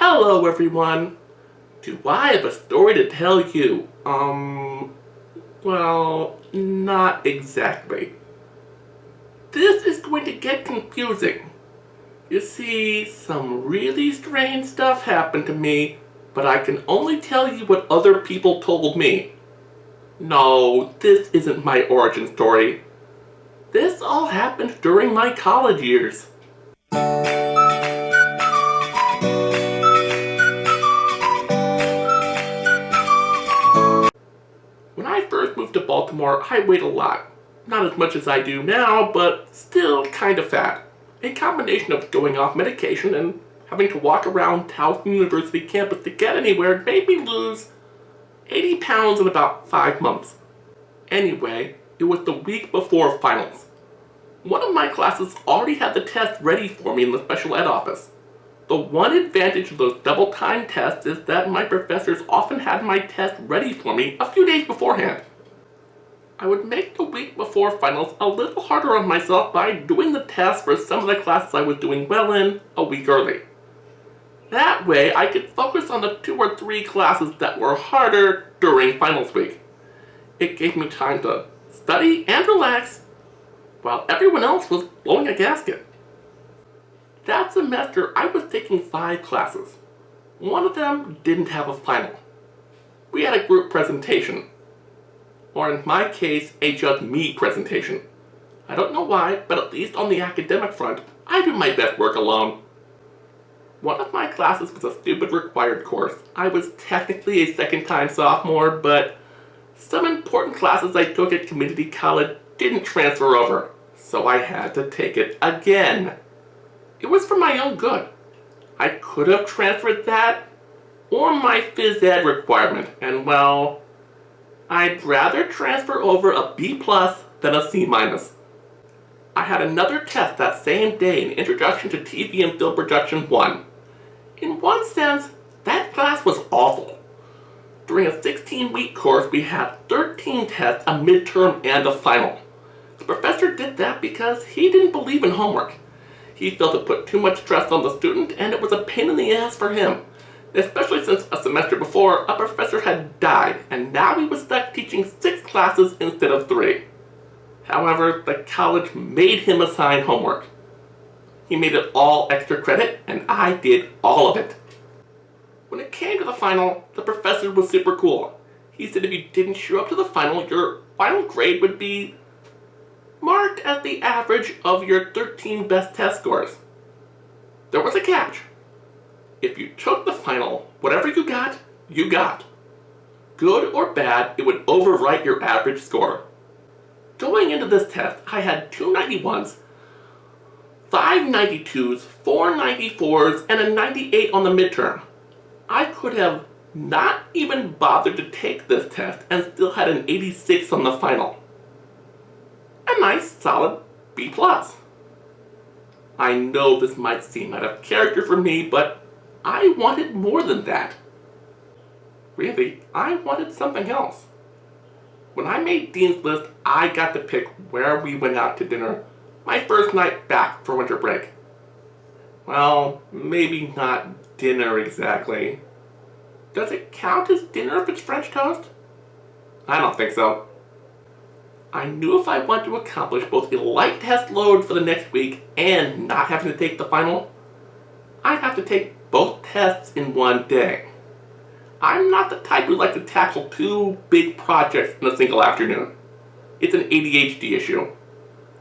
Hello everyone! Do I have a story to tell you? Well, not exactly. This is going to get confusing. You see, some really strange stuff happened to me, but I can only tell you what other people told me. No, this isn't my origin story. This all happened during my college years. When I first moved to Baltimore, I weighed a lot. Not as much as I do now, but still kind of fat. A combination of going off medication and having to walk around Towson University campus to get anywhere made me lose 80 pounds in about 5 months. Anyway, it was the week before finals. One of my classes already had the test ready for me in the special ed office. The one advantage of those double-time tests is that my professors often had my test ready for me a few days beforehand. I would make the week before finals a little harder on myself by doing the test for some of the classes I was doing well in a week early. That way I could focus on the 2 or 3 classes that were harder during finals week. It gave me time to study and relax while everyone else was blowing a gasket. That semester, I was taking 5 classes. One of them didn't have a final. We had a group presentation. Or in my case, a just me presentation. I don't know why, but at least on the academic front, I do my best work alone. One of my classes was a stupid required course. I was technically a second-time sophomore, but some important classes I took at community college didn't transfer over, so I had to take it again. It was for my own good. I could have transferred that, or my phys ed requirement, and well, I'd rather transfer over a B+ than a C-. I had another test that same day in Introduction to TV and Film Production 1. In one sense, that class was awful. During a 16-week course, we had 13 tests, a midterm, and a final. The professor did that because he didn't believe in homework. He felt it put too much stress on the student, and it was a pain in the ass for him, especially since a semester before, a professor had died, and now he was stuck teaching 6 classes instead of 3. However, the college made him assign homework. He made it all extra credit, and I did all of it. When it came to the final, the professor was super cool. He said if you didn't show up to the final, your final grade would be marked as the average of your 13 best test scores. There was a catch. If you took the final, whatever you got, you got. Good or bad, it would overwrite your average score. Going into this test, I had 2 91s, 5 92s, 4 94s, and a 98 on the midterm. I could have not even bothered to take this test and still had an 86 on the final. A nice, solid B+. I know this might seem out of character for me, but I wanted more than that. Really, I wanted something else. When I made Dean's List, I got to pick where we went out to dinner my first night back for winter break. Well, maybe not dinner exactly. Does it count as dinner if it's French toast? I don't think so. I knew if I wanted to accomplish both a light test load for the next week and not having to take the final, I'd have to take both tests in one day. I'm not the type who likes to tackle 2 big projects in a single afternoon. It's an ADHD issue.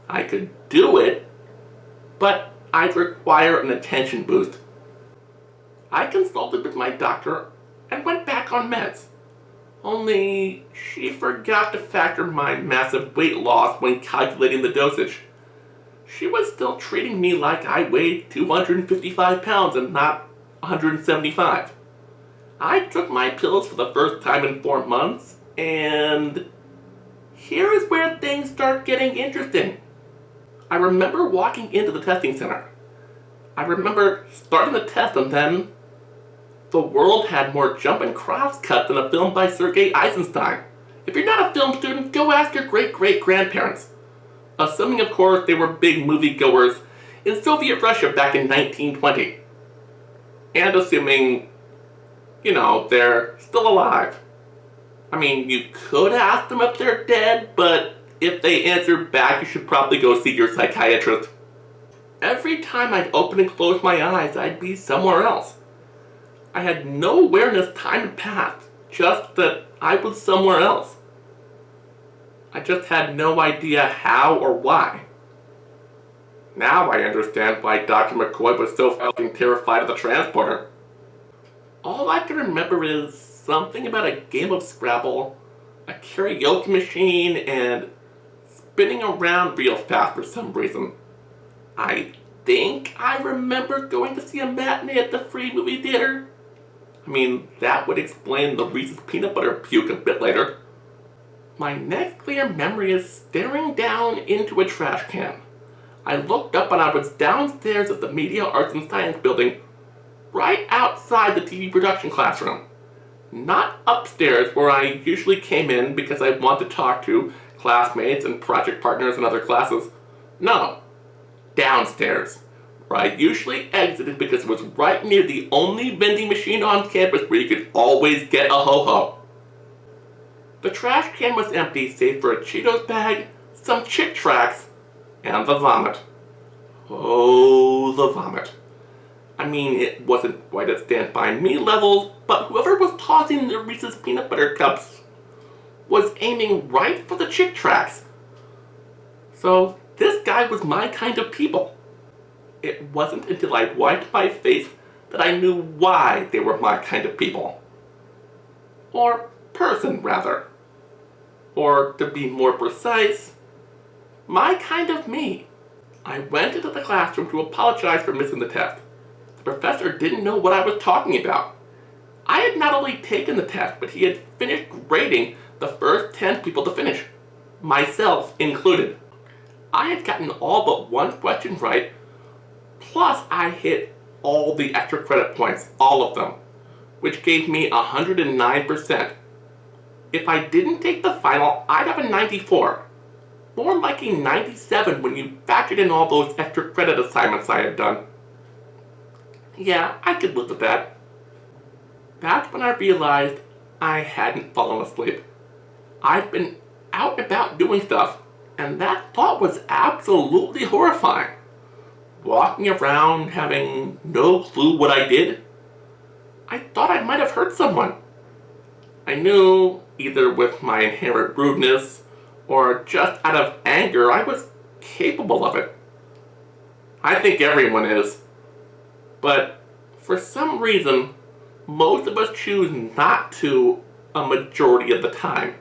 I could do it, but I'd require an attention boost. I consulted with my doctor and went back on meds. Only she forgot to factor my massive weight loss when calculating the dosage. She was still treating me like I weighed 255 pounds and not 175. I took my pills for the first time in 4 months, and here is where things start getting interesting. I remember walking into the testing center. I remember starting the test, and then the world had more jumping cross cut than a film by Sergei Eisenstein. If you're not a film student, go ask your great-great-grandparents. Assuming, of course, they were big moviegoers in Soviet Russia back in 1920. And assuming, they're still alive. I mean, you could ask them if they're dead, but if they answer back, you should probably go see your psychiatrist. Every time I'd open and close my eyes, I'd be somewhere else. I had no awareness time had passed, just that I was somewhere else. I just had no idea how or why. Now I understand why Dr. McCoy was so fucking terrified of the transporter. All I can remember is something about a game of Scrabble, a karaoke machine, and spinning around real fast for some reason. I think I remember going to see a matinee at the free movie theater. I mean, that would explain the Reese's peanut butter puke a bit later. My next clear memory is staring down into a trash can. I looked up and I was downstairs at the Media Arts and Science building, right outside the TV production classroom. Not upstairs where I usually came in because I wanted to talk to classmates and project partners in other classes. No, downstairs, where I usually exited because it was right near the only vending machine on campus where you could always get a ho-ho. The trash can was empty save for a Cheetos bag, some Chick Tracts, and the vomit. Oh, the vomit. I mean, it wasn't quite at Stand By Me levels, but whoever was tossing the Reese's peanut butter cups was aiming right for the Chick Tracts. So this guy was my kind of people. It wasn't until I wiped my face that I knew why they were my kind of people. Or person, rather. Or, to be more precise, my kind of me. I went into the classroom to apologize for missing the test. The professor didn't know what I was talking about. I had not only taken the test, but he had finished grading the first 10 people to finish, myself included. I had gotten all but one question right, plus I hit all the extra credit points, all of them, which gave me 109%. If I didn't take the final, I'd have a 94. More like a 97 when you factored in all those extra credit assignments I had done. Yeah, I could live with that. That's when I realized I hadn't fallen asleep. I'd been out and about doing stuff, and that thought was absolutely horrifying. Walking around having no clue what I did. I thought I might have hurt someone. I knew, either with my inherent rudeness or just out of anger, I was capable of it. I think everyone is. But for some reason, most of us choose not to a majority of the time.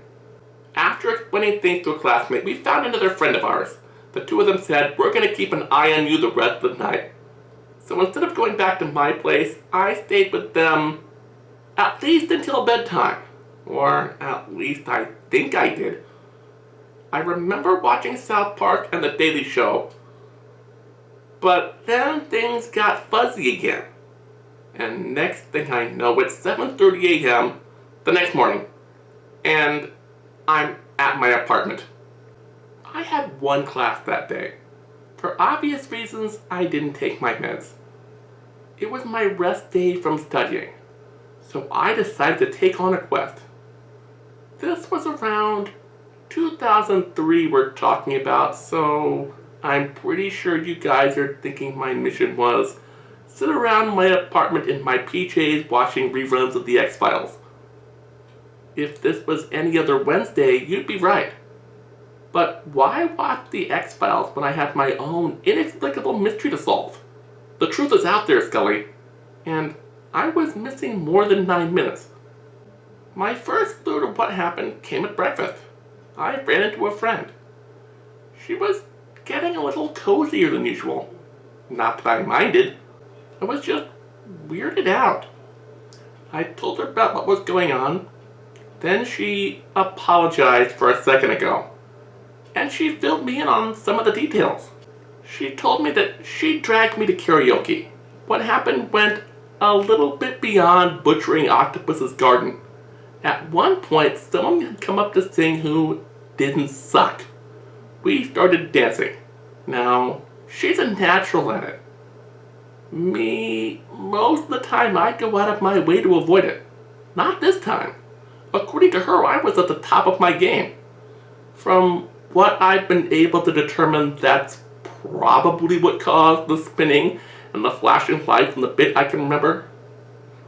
After explaining things to a classmate, we found another friend of ours. The two of them said, "We're going to keep an eye on you the rest of the night." So instead of going back to my place, I stayed with them at least until bedtime. Or at least I think I did. I remember watching South Park and The Daily Show. But then things got fuzzy again. And next thing I know, it's 7:30 a.m. the next morning. And I'm at my apartment. I had one class that day. For obvious reasons, I didn't take my meds. It was my rest day from studying. So I decided to take on a quest. This was around 2003 we're talking about, so I'm pretty sure you guys are thinking my mission was sit around my apartment in my PJs watching reruns of The X-Files. If this was any other Wednesday, you'd be right. But why watch The X-Files when I had my own inexplicable mystery to solve? The truth is out there, Scully, and I was missing more than 9 minutes. My first clue to what happened came at breakfast. I ran into a friend. She was getting a little cozier than usual. Not that I minded. I was just weirded out. I told her about what was going on. Then she apologized for a second ago. And she filled me in on some of the details. She told me that she dragged me to karaoke. What happened went a little bit beyond butchering Octopus's garden. At one point, someone had come up to sing who didn't suck. We started dancing. Now, she's a natural at it. Most of the time I go out of my way to avoid it. Not this time. According to her, I was at the top of my game. From what I've been able to determine, that's probably what caused the spinning and the flashing lights and the bit I can remember.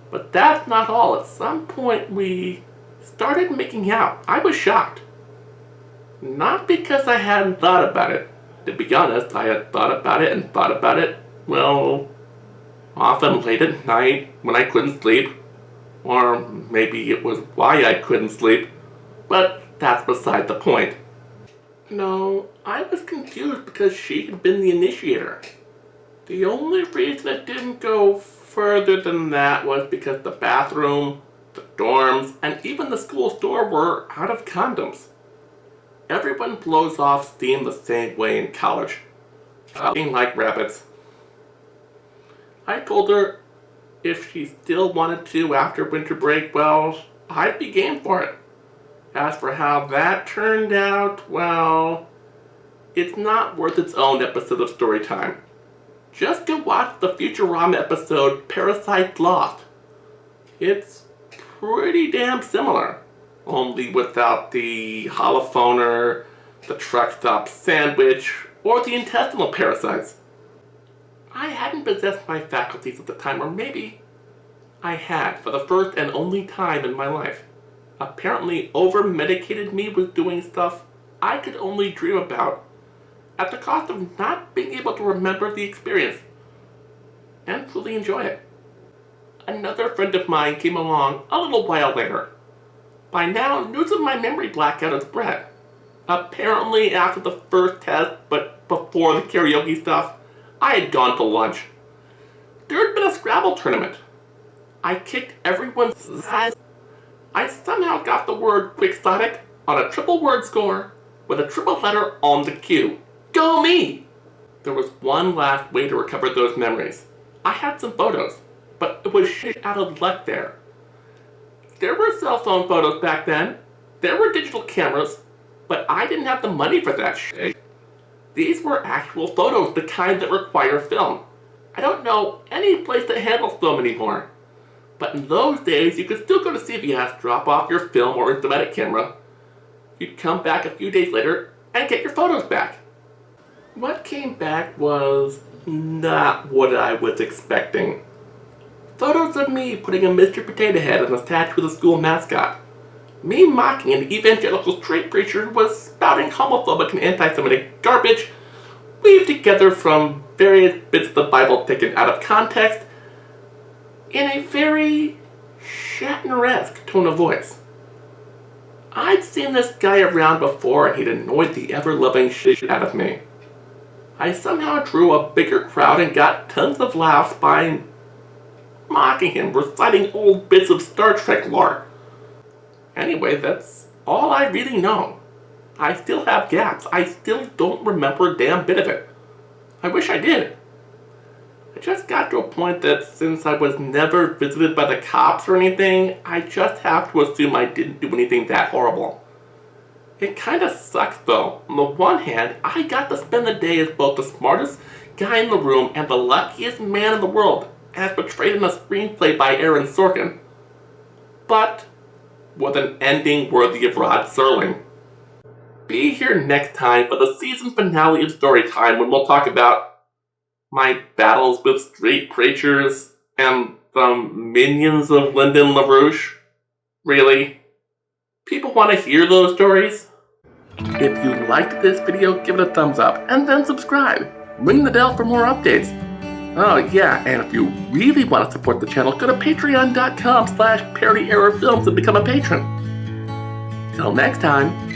But that's not all. At some point we started making out. I was shocked. Not because I hadn't thought about it. To be honest, I had thought about it, well, often late at night when I couldn't sleep. Or maybe it was why I couldn't sleep. But that's beside the point. No, I was confused because she had been the initiator. The only reason it didn't go further than that was because the bathroom, the dorms, and even the school store were out of condoms. Everyone blows off steam the same way in college. Being like rabbits. I told her if she still wanted to after winter break, well, I'd be game for it. As for how that turned out, well, it's not worth its own episode of Storytime. Just go watch the Futurama episode Parasite Lost. It's pretty damn similar, only without the holophoner, the truck stop sandwich, or the intestinal parasites. I hadn't possessed my faculties at the time, or maybe I had for the first and only time in my life. Apparently over-medicated me with doing stuff I could only dream about at the cost of not being able to remember the experience and truly enjoy it. Another friend of mine came along a little while later. By now, news of my memory blackout had spread. Apparently after the first test, but before the karaoke stuff, I had gone to lunch. There had been a Scrabble tournament. I kicked everyone's ass. I somehow got the word quixotic on a triple word score with a triple letter on the cue. Go me! There was one last way to recover those memories. I had some photos, but it was shit out of luck there. There were cell phone photos back then. There were digital cameras, but I didn't have the money for that shit. These were actual photos, the kind that require film. I don't know any place that handles film anymore. But in those days, you could still go to CVS, drop off your film or Instamatic camera. You'd come back a few days later and get your photos back. What came back was not what I was expecting. Photos of me putting a Mr. Potato Head on a statue of the school mascot. Me mocking an evangelical straight preacher who was spouting homophobic and anti-Semitic garbage, weaved together from various bits of the Bible taken out of context, in a very Shatner-esque tone of voice. I'd seen this guy around before and he'd annoyed the ever-loving shit out of me. I somehow drew a bigger crowd and got tons of laughs by mocking him, reciting old bits of Star Trek lore. Anyway, that's all I really know. I still have gaps. I still don't remember a damn bit of it. I wish I did. I just got to a point that since I was never visited by the cops or anything, I just have to assume I didn't do anything that horrible. It kinda sucks though. On the one hand, I got to spend the day as both the smartest guy in the room and the luckiest man in the world, as portrayed in a screenplay by Aaron Sorkin. But with an ending worthy of Rod Serling. Be here next time for the season finale of Storytime when we'll talk about my battles with street preachers and the minions of Lyndon LaRouche. Really? People want to hear those stories? If you liked this video, give it a thumbs up and then subscribe. Ring the bell for more updates. Oh yeah, and if you really want to support the channel, go to patreon.com/ParryErrorFilms and become a patron. Till next time.